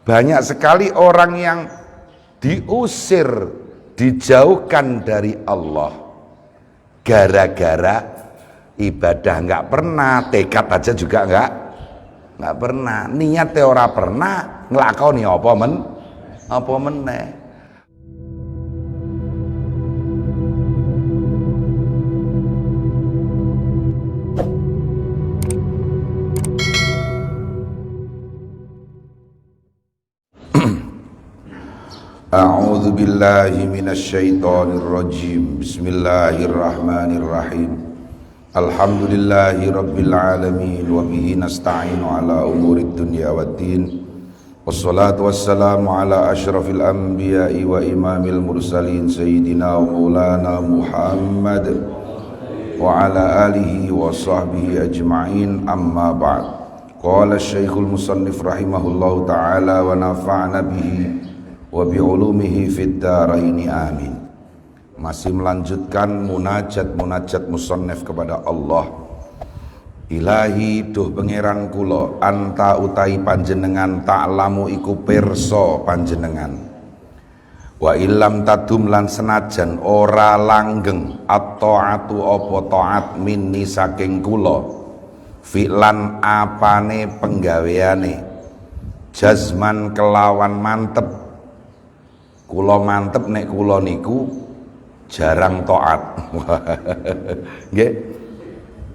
Banyak sekali orang yang diusir, dijauhkan dari Allah gara-gara ibadah nggak pernah, tekad aja juga nggak pernah, niat ora pernah, nglakoni apa meneh. A'udzu billahi minasyaitonir rajim. Bismillahirrahmanirrahim. Alhamdulillahi rabbil alamin wa bihi nasta'inu ala umurid dunya waddin. Wassalatu wassalamu ala asyrafil anbiya'i wa imamil mursalin sayyidina wa maulana Muhammad wa ala alihi wa sahbihi ajma'in, amma ba'd. Qala Syekhul Musannif rahimahullahu ta'ala wa nafa'na bihi wa bi'ulumihi fid dharaini amin. Masih melanjutkan munajat musannif kepada Allah. Ilahi duh pangeran kula, anta utai panjenengan ta'lamu iku pirsa panjenengan. Wa illam tadum lan senajan ora langgeng at-ta'atu apa ta'at minni saking kula, fi'lan apane penggaweane, jazman kelawan mantep. Kula mantep nek kula niku jarang taat. Nggih.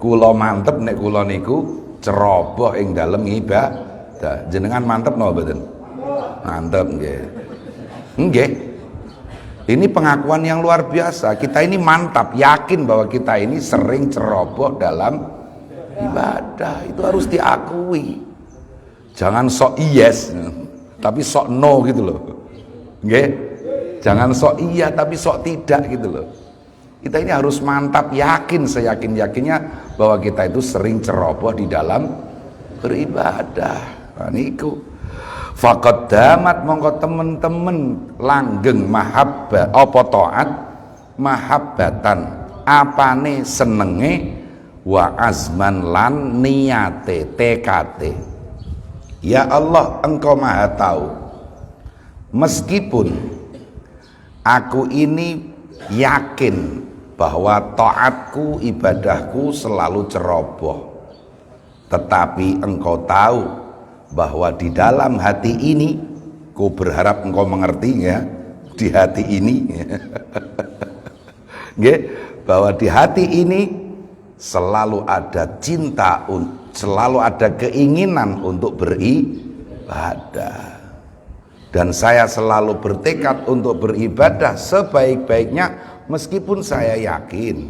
Kula mantep nek kula niku ceroboh ing dalem ibadah. Jenengan mantep napa mboten? Mantep nggih. Nggih. Ini pengakuan yang luar biasa. Kita ini mantap, yakin bahwa kita ini sering ceroboh dalam ibadah. Itu harus diakui. Jangan sok yes, tapi sok no gitu loh. Nggih, jangan sok iya tapi sok tidak gitu loh. Kita ini harus mantap, yakin seyakin-yakinnya bahwa kita itu sering ceroboh di dalam beribadah. Nah, niku faqad damat mongko temen-temen langgeng mahabbah apa taat mahabbatan apane senenge wa azman lan niyate tekate. Ya Allah, Engkau Maha tahu. Meskipun aku ini yakin bahwa taatku, ibadahku selalu ceroboh, tetapi Engkau tahu bahwa di dalam hati ini, ku berharap Engkau mengerti ya, di hati ini bahwa di hati ini selalu ada cinta, selalu ada keinginan untuk beribadah. Dan saya selalu bertekad untuk beribadah sebaik-baiknya, meskipun saya yakin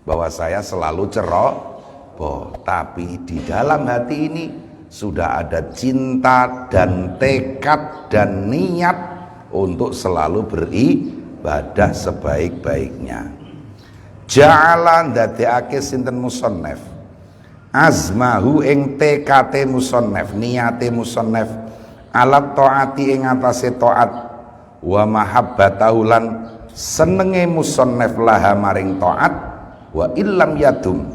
bahwa saya selalu ceroboh. Tapi di dalam hati ini sudah ada cinta dan tekad dan niat untuk selalu beribadah sebaik-baiknya. Ja'ala ndadekake sinten musannif azmahu ing tekate musannif, niate musannif alat taati ing atase taat wa mahabbatahu lan senenge musannif laha maring taat wa illam yadum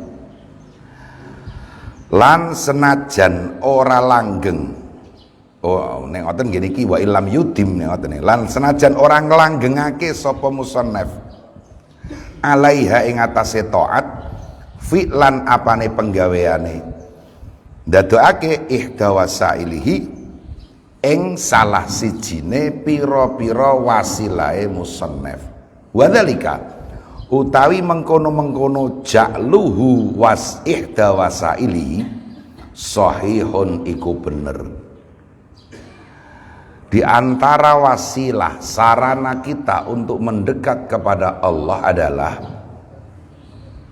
lan senajan ora langgeng. Oh nek ngoten nggih niki wa illam yudim nek ngoten lan senajan ora nglanggengake sapa musannif alaiha ing atase taat fi'lan apane penggaweane ndadekake ihda wasailihi ing salah sijine pira-pira wasilahe musannif. Wadzalika utawi mengkono-mengkono ja'luhu was ihda wasaili sahihun iku bener. Di antara wasilah sarana kita untuk mendekat kepada Allah adalah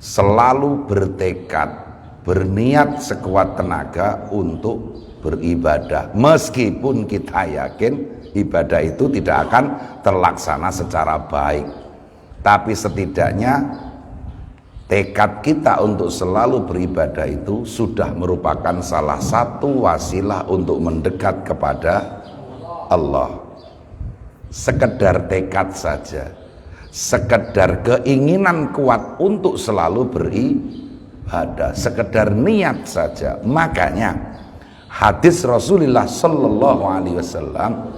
selalu bertekad, berniat sekuat tenaga untuk beribadah, meskipun kita yakin ibadah itu tidak akan terlaksana secara baik, tapi setidaknya tekad kita untuk selalu beribadah itu sudah merupakan salah satu wasilah untuk mendekat kepada Allah. Sekedar tekad saja, sekedar keinginan kuat untuk selalu beribadah, sekedar niat saja. Makanya Hadis Rasulullah sallallahu alaihi wasallam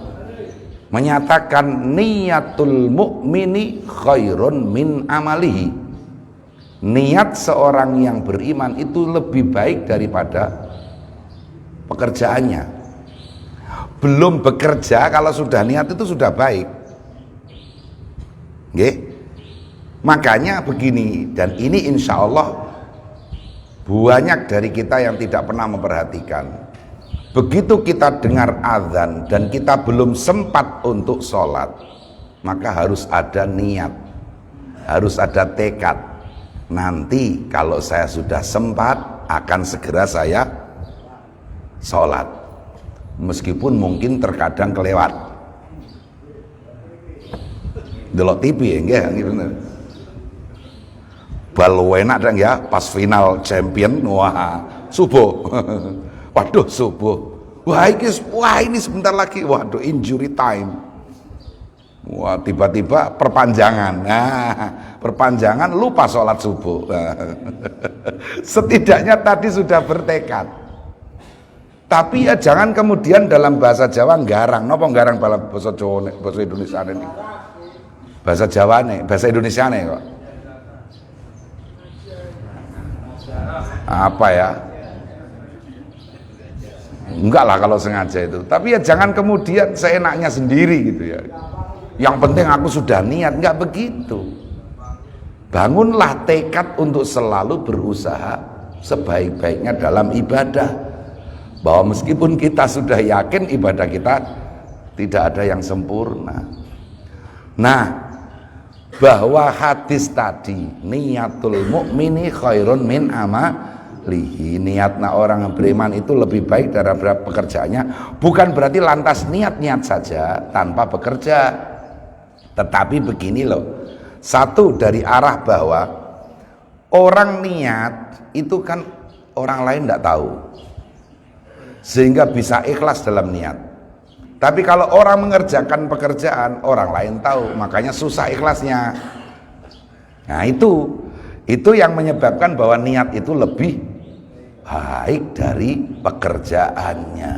menyatakan niyatul mukmini khairun min amalihi. Niat seorang yang beriman itu lebih baik daripada pekerjaannya. Belum bekerja kalau sudah niat itu sudah baik. Nggih. Makanya begini, dan ini insya Allah banyak dari kita yang tidak pernah memperhatikan. Begitu kita dengar azan dan kita belum sempat untuk sholat, maka harus ada niat, harus ada tekad. Nanti kalau saya sudah sempat, akan segera saya sholat. Meskipun mungkin terkadang kelewat. Delok TV ya, enggak? Bal enak dan ya, pas final champion, wah subuh. Waduh subuh, wah ini sebentar lagi, waduh injury time, wah tiba-tiba perpanjangan, perpanjangan lupa sholat subuh. Setidaknya tadi sudah bertekad. Tapi ya jangan kemudian dalam bahasa Jawa nggarang, nopo nggarang dalam bahasa Jawa, bahasa Indonesia ini, bahasa Jawa nih, bahasa Indonesia nih kok, apa ya? Enggak lah kalau sengaja itu. Tapi ya jangan kemudian seenaknya sendiri gitu ya. Yang penting aku sudah niat, enggak begitu. Bangunlah tekad untuk selalu berusaha sebaik-baiknya dalam ibadah. Bahwa meskipun kita sudah yakin ibadah kita tidak ada yang sempurna. Nah, bahwa hadis tadi niyatul mukmini khairun min amalihi, niatnya orang yang beriman itu lebih baik daripada pekerjaannya, bukan berarti lantas niat-niat saja tanpa bekerja. Tetapi begini loh, satu dari arah bahwa orang niat itu kan orang lain tidak tahu, sehingga bisa ikhlas dalam niat. Tapi kalau orang mengerjakan pekerjaan, orang lain tahu, makanya susah ikhlasnya. Nah itu yang menyebabkan bahwa niat itu lebih baik dari pekerjaannya.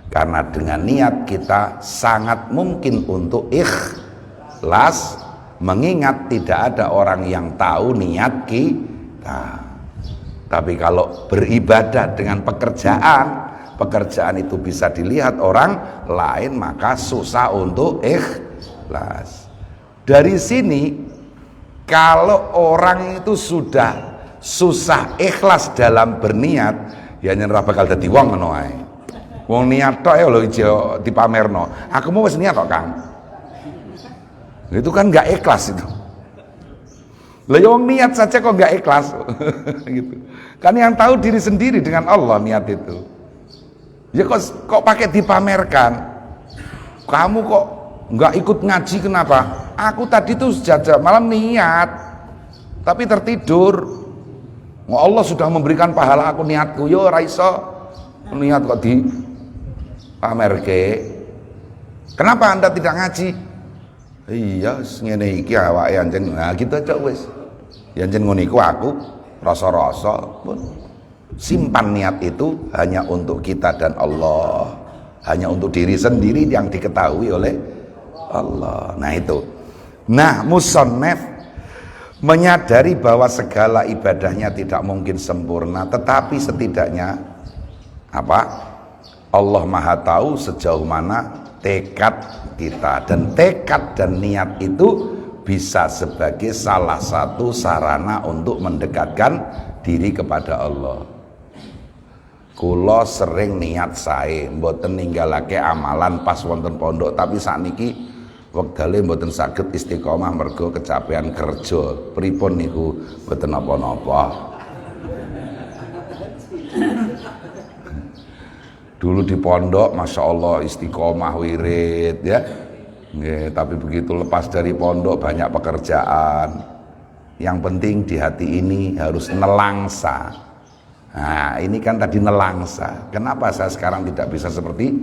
Karena dengan niat kita sangat mungkin untuk ikhlas, mengingat tidak ada orang yang tahu niat kita. Tapi kalau beribadah dengan pekerjaan itu bisa dilihat orang lain, maka susah untuk ikhlas. Dari sini kalau orang itu sudah susah ikhlas dalam berniat, ya ora bakal dadi wong ngono ae. Wong niat tok ya lho ijo dipamerno. Aku mau wis niat tok, Kang. Itu kan enggak ikhlas itu. Lah wong niat saja kok enggak ikhlas gitu. Kan yang tahu diri sendiri dengan Allah niat itu. Ya kok pakai dipamerkan? Kamu kok nggak ikut ngaji kenapa? Aku tadi tuh sejak malam niat, tapi tertidur. Allah sudah memberikan pahala aku niatku. Yo raiso niat kok dipamerke. Kenapa Anda tidak ngaji? Iya, ngene iki awake anjen. Nah, gitu aja wis. Ya anjen ngono iku aku rasa-rasa pun. Simpan niat itu hanya untuk kita dan Allah, hanya untuk diri sendiri yang diketahui oleh Allah. Nah itu. Nah, musannaf menyadari bahwa segala ibadahnya tidak mungkin sempurna, tetapi setidaknya apa? Allah Maha tahu sejauh mana tekad kita, dan tekad dan niat itu bisa sebagai salah satu sarana untuk mendekatkan diri kepada Allah. Kula sering niat sae mboten ninggalake amalan pas wonten pondok, tapi sakniki wektale mboten saged istiqomah mergo kecapean kerja. Pripun niku mboten napa-napa. Dulu di pondok Masya Allah istiqomah wirid ya. Nggih, tapi begitu lepas dari pondok banyak pekerjaan. Yang penting di hati ini harus nelangsa. Nah ini kan tadi nelangsa. Kenapa saya sekarang tidak bisa seperti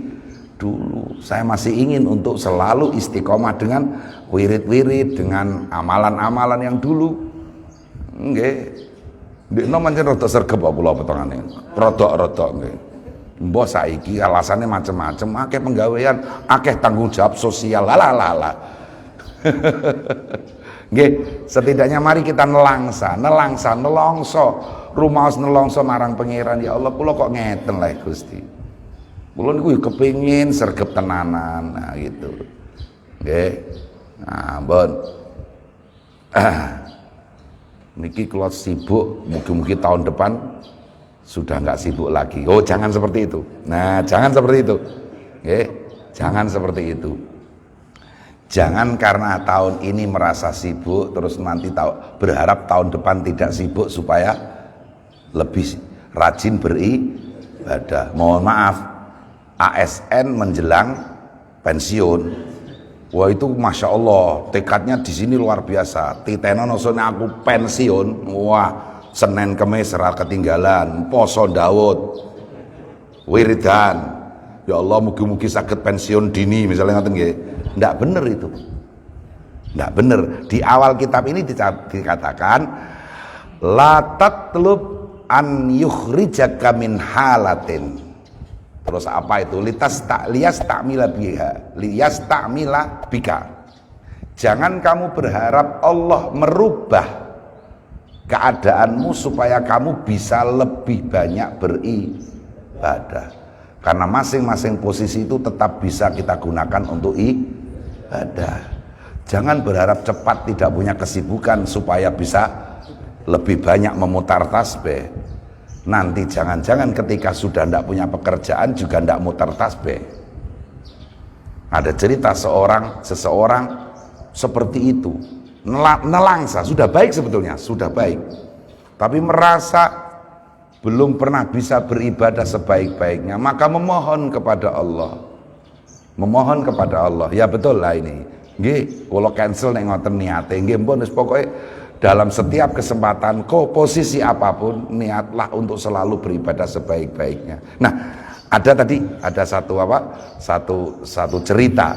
dulu? Saya masih ingin untuk selalu istiqomah dengan wirid-wirid, dengan amalan-amalan yang dulu. Nggih. Ndekno pancen rada sregep kula potongane. Rodok-rodok nggih. Mbok saiki alasannya macam-macam, akeh penggawean, akeh tanggung jawab sosial, lalalala. Nggih, setidaknya mari kita nelongso, rumaos nelongso marang pangeran. Ya Allah, kula kok ngeten lah Gusti. Kula niku kepengin sregep tenanan, nah gitu. Nggih. Nah, mbon. Niki kalau sibuk, mungkin tahun depan sudah nggak sibuk lagi. Oh, jangan seperti itu. Nah, jangan seperti itu. Jangan seperti itu. Jangan karena tahun ini merasa sibuk, terus nanti berharap tahun depan tidak sibuk supaya lebih rajin beribadah. Mohon maaf, ASN menjelang pensiun. Wah itu masya Allah, tekadnya di sini luar biasa. Titeno nosone aku pensiun, wah Senin Kemis ora ketinggalan, poso Daud, wiridan. Ya Allah, mugi-mugi sakit pensiun dini, misalnya ngoten nggih. Ndak bener itu, ndak bener. Di awal kitab ini dikatakan, la tatlub an yukhrijaka min halatin. Terus apa itu? Liyas ta'mila bika. Jangan kamu berharap Allah merubah keadaanmu supaya kamu bisa lebih banyak beribadah. Karena masing-masing posisi itu tetap bisa kita gunakan untuk ibadah. Jangan berharap cepat tidak punya kesibukan supaya bisa lebih banyak memutar tasbih. Nanti jangan-jangan ketika sudah tidak punya pekerjaan juga tidak muter tasbih. Ada cerita seseorang seperti itu, nelangsa, sudah baik sebetulnya, sudah baik, tapi merasa belum pernah bisa beribadah sebaik-baiknya, maka memohon kepada Allah. Ya betul lah ini. Nggih, kalau cancel nek ngoten niate, nggih mpun wis pokoke dalam setiap kesempatan, posisi apapun, niatlah untuk selalu beribadah sebaik-baiknya. Nah, ada satu cerita.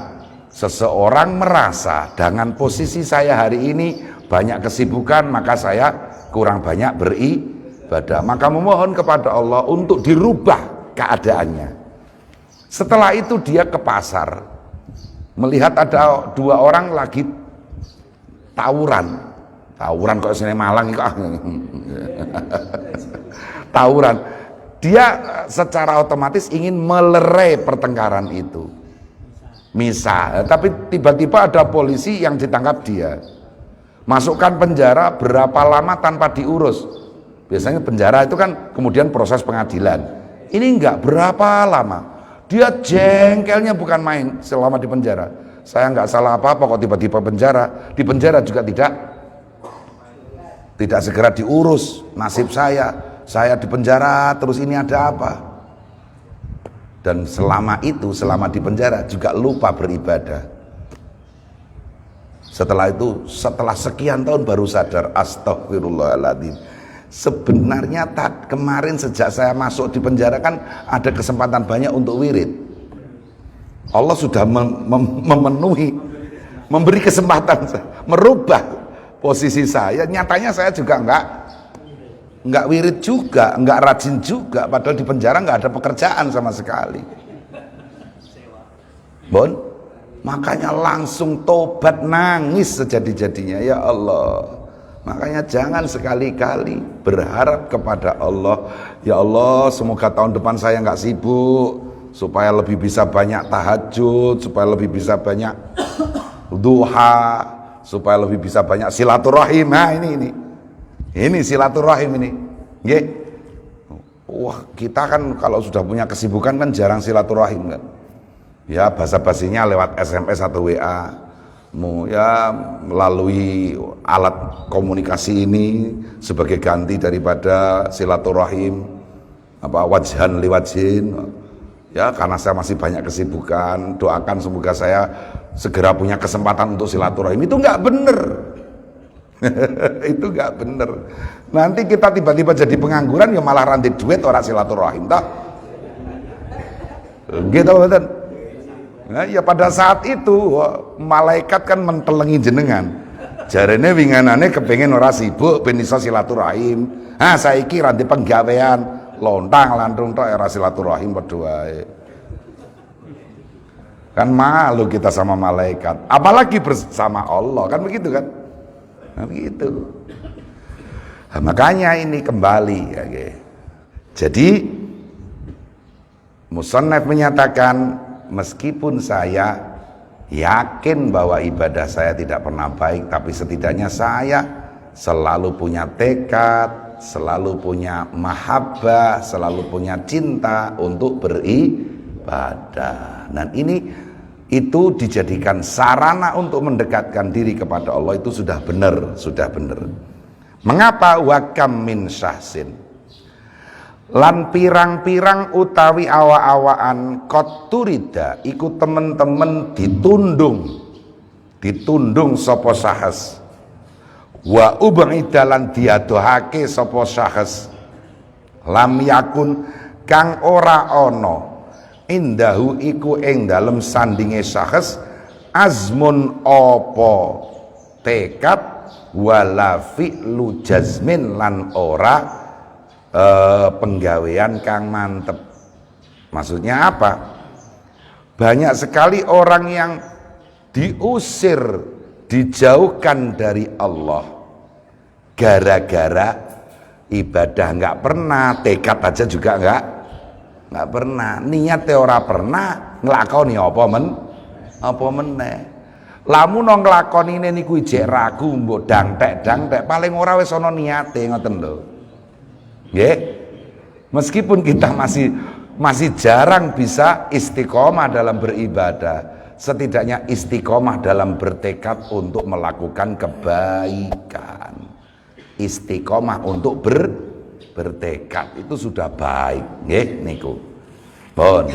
Seseorang merasa dengan posisi saya hari ini banyak kesibukan, maka saya kurang banyak beribadah. Maka memohon kepada Allah untuk dirubah keadaannya. Setelah itu dia ke pasar, melihat ada dua orang lagi tawuran kok sini Malang kok tawuran. Dia secara otomatis ingin melerai pertengkaran itu, tapi tiba-tiba ada polisi yang ditangkap dia, masukkan penjara berapa lama tanpa diurus. Biasanya penjara itu kan kemudian proses pengadilan, ini enggak, berapa lama. Dia jengkelnya bukan main selama di penjara. Saya enggak salah apa-apa kok tiba-tiba di penjara juga tidak segera diurus nasib saya di penjara, terus ini ada apa? Dan selama di penjara juga lupa beribadah. Setelah sekian tahun baru sadar, astagfirullahaladzim, sebenarnya kemarin sejak saya masuk di penjara kan ada kesempatan banyak untuk wirid. Allah sudah memberi kesempatan merubah posisi saya. Nyatanya saya juga enggak wirid juga, enggak rajin juga, padahal di penjara enggak ada pekerjaan sama sekali. Makanya langsung tobat, nangis sejadi-jadinya. Ya Allah, makanya jangan sekali-kali berharap kepada Allah, ya Allah semoga tahun depan saya enggak sibuk, supaya lebih bisa banyak tahajud, supaya lebih bisa banyak duha, supaya lebih bisa banyak silaturahim. Nah ini silaturahim ini. Nggih. Wah, kita kan kalau sudah punya kesibukan kan jarang silaturahim kan. Ya basa-basinya lewat SMS atau WA. Ya melalui alat komunikasi ini sebagai ganti daripada silaturahim, wajhan liwajhin. Ya karena saya masih banyak kesibukan, doakan semoga saya segera punya kesempatan untuk silaturahim. Itu enggak bener. Itu enggak bener. Nanti kita tiba-tiba jadi pengangguran ya malah rantai duit orang silaturahim tak? Gitu betul. Nah, ya pada saat itu malaikat kan mentelengi jenengan. Jarene winganane kepengen ora sibuk ben iso silaturahim. Saiki rantai penggawean lontang lantung tok ora silaturahim padha wae. Kan malu kita sama malaikat, apalagi bersama Allah, kan begitu kan? Nah, begitu. Nah, makanya ini kembali ya, jadi Musannaf menyatakan meskipun saya yakin bahwa ibadah saya tidak pernah baik, tapi setidaknya saya selalu punya tekad, selalu punya mahabbah, selalu punya cinta untuk beribadah. Dan ini itu dijadikan sarana untuk mendekatkan diri kepada Allah, itu sudah benar, sudah benar. Mengapa wakam min syahsin? Lan pirang-pirang utawi awa-awaan koturida iku temen-temen ditundung sapa sahas wa ubaidalan diadohake sapa sahas lam yakun kang ora ana indahu iku ing dalem sandinge sahas azmun apa tekad wala fi'lu jazmin lan ora penggawean kang mantep. Maksudnya apa? Banyak sekali orang yang diusir, dijauhkan dari Allah gara-gara ibadah nggak pernah, tekad aja juga nggak pernah, niat ora pernah, nglakoni apa meneh. Lamun nang nglakonine niku ijek ragu mbok dangtek paling ora wis ana niate, ngoten lho. Nggih. Meskipun kita masih jarang bisa istiqomah dalam beribadah, setidaknya istiqomah dalam bertekad untuk melakukan kebaikan. Istiqomah untuk bertekad itu sudah baik, nggih niku. Pun